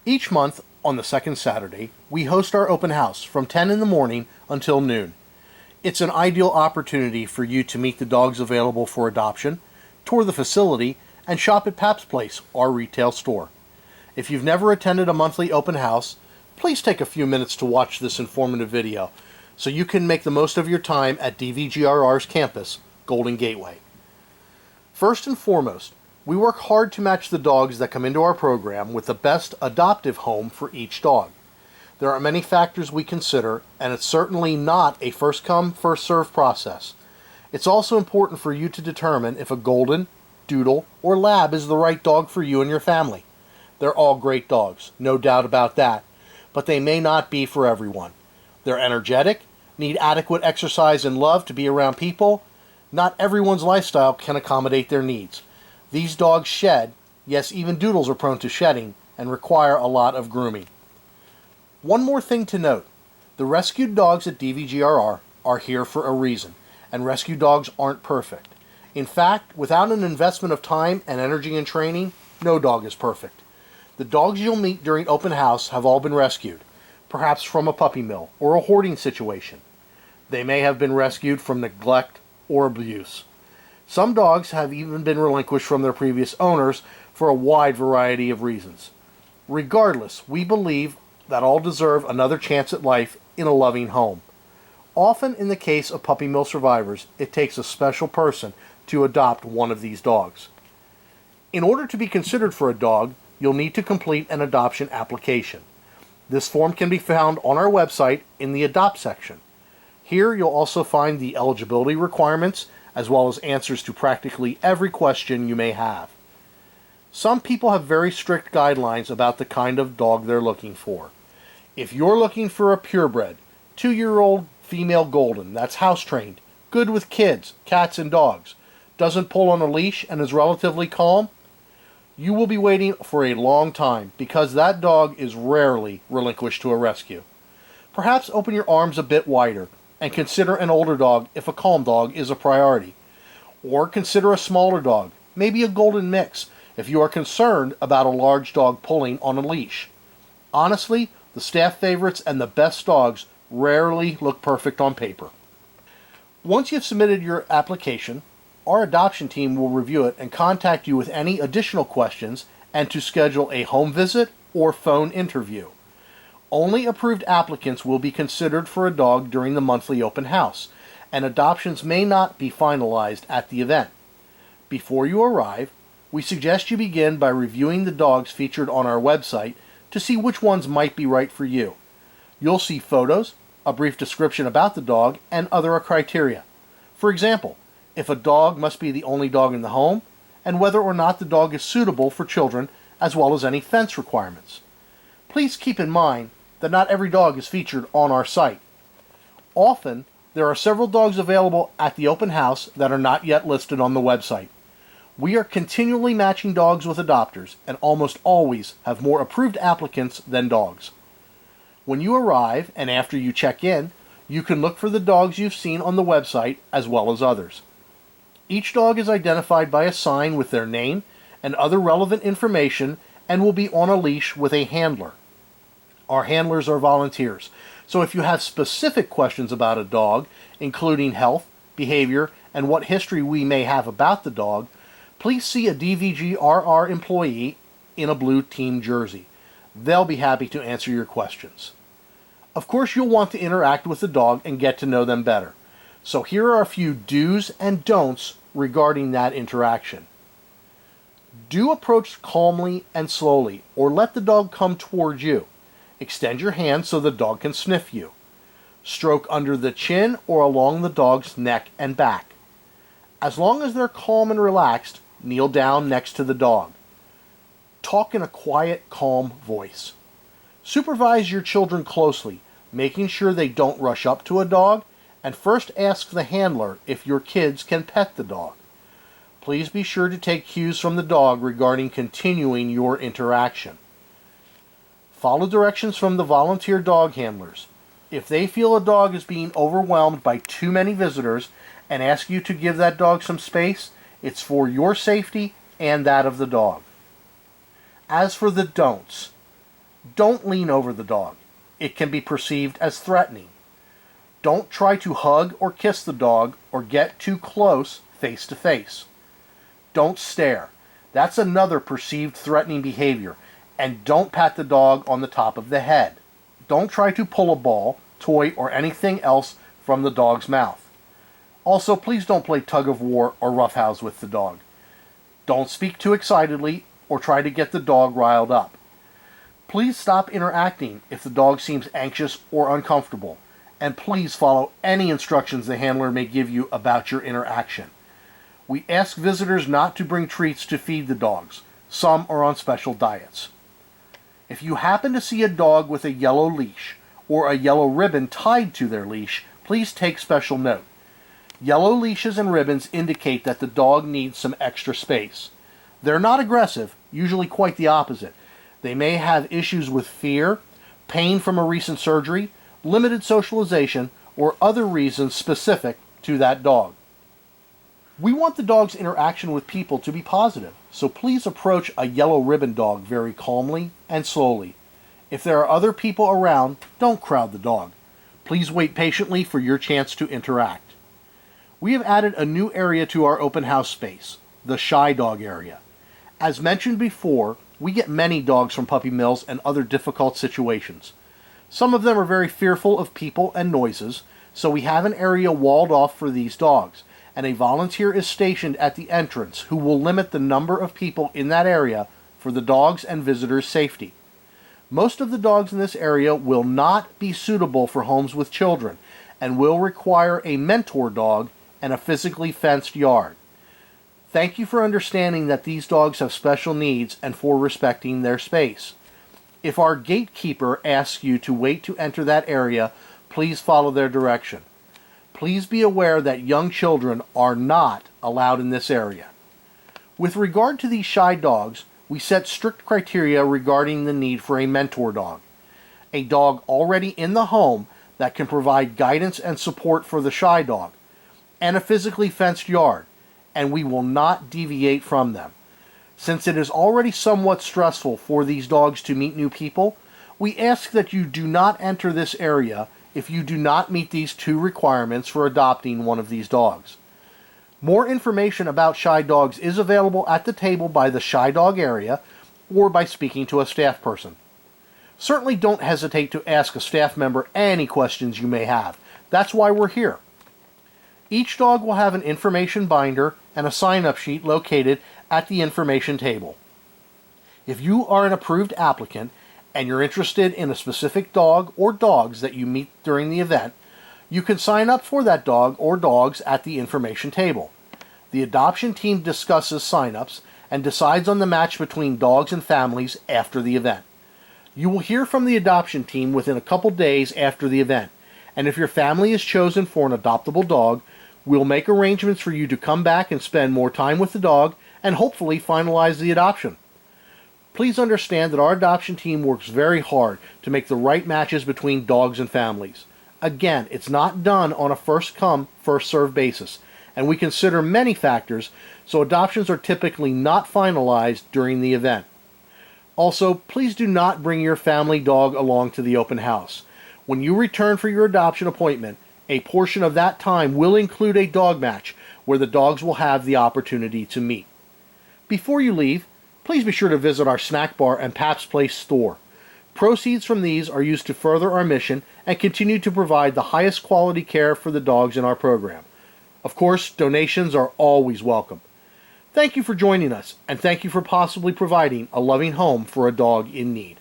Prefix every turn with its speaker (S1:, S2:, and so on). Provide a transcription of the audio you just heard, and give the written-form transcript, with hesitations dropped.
S1: Each month, on the second Saturday, we host our open house from 10 in the morning until noon. It's an ideal opportunity for you to meet the dogs available for adoption, tour the facility, and shop at Pap's Place, our retail store. If you've never attended a monthly open house, please take a few minutes to watch this informative video so you can make the most of your time at DVGRR's campus, Golden Gateway. First and foremost, we work hard to match the dogs that come into our program with the best adoptive home for each dog. There are many factors we consider, and it's certainly not a first-come, first-served process. It's also important for you to determine if a golden, doodle, or lab is the right dog for you and your family. They're all great dogs, no doubt about that, but they may not be for everyone. They're energetic, need adequate exercise and love to be around people. Not everyone's lifestyle can accommodate their needs. These dogs shed, yes, even doodles are prone to shedding, and require a lot of grooming. One more thing to note, the rescued dogs at DVGRR are here for a reason, and rescue dogs aren't perfect. In fact, without an investment of time and energy in training, no dog is perfect. The dogs you'll meet during open house have all been rescued, perhaps from a puppy mill or a hoarding situation. They may have been rescued from neglect or abuse. Some dogs have even been relinquished from their previous owners for a wide variety of reasons. Regardless, we believe that all deserve another chance at life in a loving home. Often in the case of puppy mill survivors, it takes a special person to adopt one of these dogs. In order to be considered for a dog, you'll need to complete an adoption application. This form can be found on our website in the Adopt section. Here you'll also find the eligibility requirements as well as answers to practically every question you may have. Some people have very strict guidelines about the kind of dog they're looking for. If you're looking for a purebred, 2-year-old female golden that's house-trained, good with kids, cats, and dogs, doesn't pull on a leash, and is relatively calm, you will be waiting for a long time because that dog is rarely relinquished to a rescue. Perhaps open your arms a bit wider and consider an older dog if a calm dog is a priority. Or consider a smaller dog, maybe a golden mix, if you are concerned about a large dog pulling on a leash. Honestly, the staff favorites and the best dogs rarely look perfect on paper. Once you've submitted your application, our adoption team will review it and contact you with any additional questions and to schedule a home visit or phone interview. Only approved applicants will be considered for a dog during the monthly open house, and adoptions may not be finalized at the event. Before you arrive, we suggest you begin by reviewing the dogs featured on our website to see which ones might be right for you. You'll see photos, a brief description about the dog, and other criteria. For example, if a dog must be the only dog in the home, and whether or not the dog is suitable for children, as well as any fence requirements. Please keep in mind that not every dog is featured on our site. Often, there are several dogs available at the open house that are not yet listed on the website. We are continually matching dogs with adopters and almost always have more approved applicants than dogs. When you arrive and after you check in, you can look for the dogs you've seen on the website as well as others. Each dog is identified by a sign with their name and other relevant information and will be on a leash with a handler. Our handlers are volunteers, so if you have specific questions about a dog, including health, behavior, and what history we may have about the dog, please see a DVGRR employee in a blue team jersey. They'll be happy to answer your questions. Of course, you'll want to interact with the dog and get to know them better. So here are a few do's and don'ts regarding that interaction. Do approach calmly and slowly, or let the dog come towards you. Extend your hand so the dog can sniff you. Stroke under the chin or along the dog's neck and back. As long as they're calm and relaxed, kneel down next to the dog. Talk in a quiet, calm voice. Supervise your children closely, making sure they don't rush up to a dog, and first ask the handler if your kids can pet the dog. Please be sure to take cues from the dog regarding continuing your interaction. Follow directions from the volunteer dog handlers. If they feel a dog is being overwhelmed by too many visitors and ask you to give that dog some space, it's for your safety and that of the dog. As for the don'ts, Don't lean over the dog. It can be perceived as threatening. Don't try to hug or kiss the dog or get too close face to face. Don't stare. That's another perceived threatening behavior. And don't pat the dog on the top of the head. Don't try to pull a ball, toy, or anything else from the dog's mouth. Also, please don't play tug of war or roughhouse with the dog. Don't speak too excitedly or try to get the dog riled up. Please stop interacting if the dog seems anxious or uncomfortable, and please follow any instructions the handler may give you about your interaction. We ask visitors not to bring treats to feed the dogs. Some are on special diets. If you happen to see a dog with a yellow leash or a yellow ribbon tied to their leash, please take special note. Yellow leashes and ribbons indicate that the dog needs some extra space. They're not aggressive, usually quite the opposite. They may have issues with fear, pain from a recent surgery, limited socialization, or other reasons specific to that dog. We want the dog's interaction with people to be positive, so please approach a yellow ribbon dog very calmly and slowly. If there are other people around, don't crowd the dog. Please wait patiently for your chance to interact. We have added a new area to our open house space, the shy dog area. As mentioned before, we get many dogs from puppy mills and other difficult situations. Some of them are very fearful of people and noises, so we have an area walled off for these dogs, and a volunteer is stationed at the entrance who will limit the number of people in that area for the dogs' and visitors' safety. Most of the dogs in this area will not be suitable for homes with children and will require a mentor dog and a physically fenced yard. Thank you for understanding that these dogs have special needs and for respecting their space. If our gatekeeper asks you to wait to enter that area, please follow their direction. Please be aware that young children are not allowed in this area. With regard to these shy dogs, we set strict criteria regarding the need for a mentor dog. A dog already in the home that can provide guidance and support for the shy dog, and a physically fenced yard, and we will not deviate from them. Since it is already somewhat stressful for these dogs to meet new people, we ask that you do not enter this area if you do not meet these two requirements for adopting one of these dogs. More information about shy dogs is available at the table by the shy dog area or by speaking to a staff person. Certainly don't hesitate to ask a staff member any questions you may have. That's why we're here. Each dog will have an information binder and a sign-up sheet located at the information table. If you are an approved applicant and you're interested in a specific dog or dogs that you meet during the event, you can sign up for that dog or dogs at the information table. The adoption team discusses sign-ups and decides on the match between dogs and families after the event. You will hear from the adoption team within a couple days after the event, and if your family is chosen for an adoptable dog, we'll make arrangements for you to come back and spend more time with the dog and hopefully finalize the adoption. Please understand that our adoption team works very hard to make the right matches between dogs and families. Again, it's not done on a first-come, first-served basis, and we consider many factors, so adoptions are typically not finalized during the event. Also, please do not bring your family dog along to the open house. When you return for your adoption appointment, a portion of that time will include a dog match where the dogs will have the opportunity to meet. Before you leave, please be sure to visit our snack bar and Pap's Place store. Proceeds from these are used to further our mission and continue to provide the highest quality care for the dogs in our program. Of course, donations are always welcome. Thank you for joining us, and thank you for possibly providing a loving home for a dog in need.